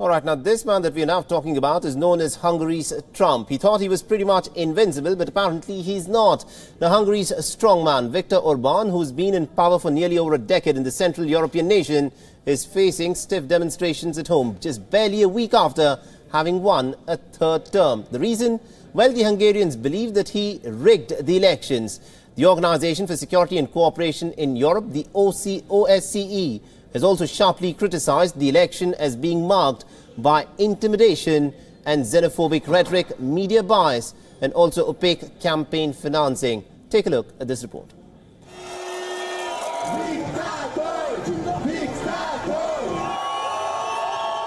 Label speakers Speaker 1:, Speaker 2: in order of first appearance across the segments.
Speaker 1: All right, now this man that we are now talking about is known as Hungary's Trump. He thought he was pretty much invincible, but apparently he's not. Now, Hungary's strongman, Viktor Orban, who's been in power for nearly over a decade in the Central European nation, is facing stiff demonstrations at home, just barely a week after having won a third term. The reason? Well, the Hungarians believe that he rigged the elections. The Organization for Security and Cooperation in Europe, the OSCE, has also sharply criticized the election as being marked by intimidation and xenophobic rhetoric, media bias, and also opaque campaign financing. Take a look at this report.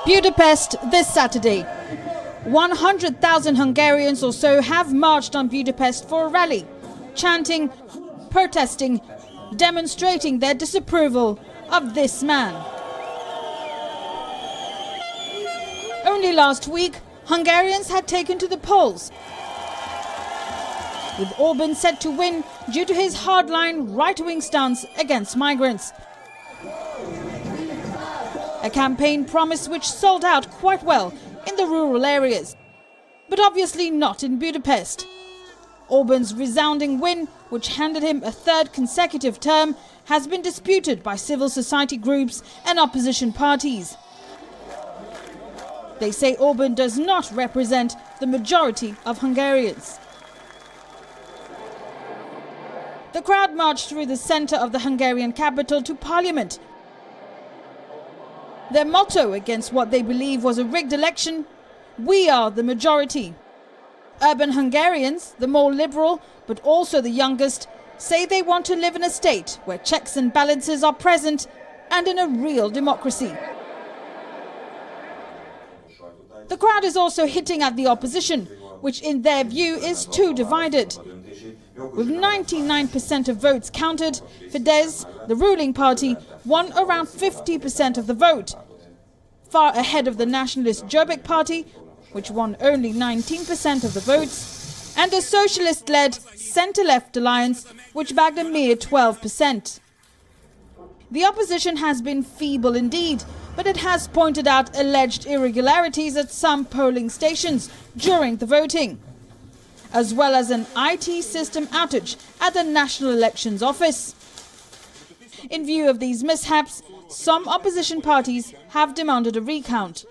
Speaker 2: Budapest this Saturday. 100,000 Hungarians or so have marched on Budapest for a rally, chanting, protesting, demonstrating their disapproval of this man. Only last week, Hungarians had taken to the polls, with Orban set to win due to his hardline right-wing stance against migrants. A campaign promise which sold out quite well in the rural areas, but obviously not in Budapest. Orban's resounding win, which handed him a third consecutive term, has been disputed by civil society groups and opposition parties. They say Orban does not represent the majority of Hungarians. The crowd marched through the centre of the Hungarian capital to parliament. Their motto against what they believe was a rigged election: "We are the majority." Urban Hungarians, the more liberal but also the youngest, say they want to live in a state where checks and balances are present and in a real democracy. The crowd is also hitting at the opposition, which in their view is too divided. With 99% of votes counted, Fidesz, the ruling party, won around 50% of the vote, far ahead of the nationalist Jobbik party, which won only 19% of the votes, and a socialist-led centre-left alliance, which bagged a mere 12%. The opposition has been feeble indeed, but it has pointed out alleged irregularities at some polling stations during the voting, as well as an IT system outage at the National Elections Office. In view of these mishaps, some opposition parties have demanded a recount.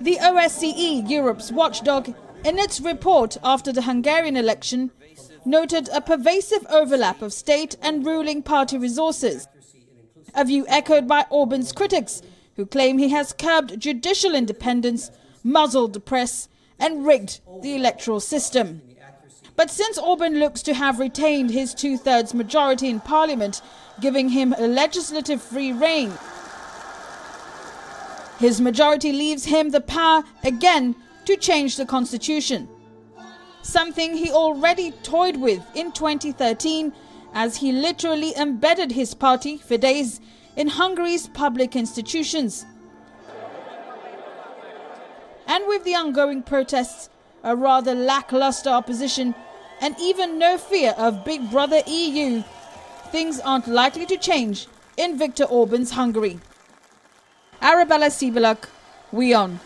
Speaker 2: The OSCE, Europe's watchdog, in its report after the Hungarian election, noted a pervasive overlap of state and ruling party resources, a view echoed by Orban's critics, who claim he has curbed judicial independence, muzzled the press, and rigged the electoral system. But since Orban looks to have retained his two-thirds majority in parliament, giving him a legislative free rein, his majority leaves him the power again to change the constitution, something he already toyed with in 2013 as he literally embedded his party, Fidesz, in Hungary's public institutions. And with the ongoing protests, a rather lackluster opposition, and even no fear of Big Brother EU, things aren't likely to change in Viktor Orban's Hungary. Arabella Sibelak, WION.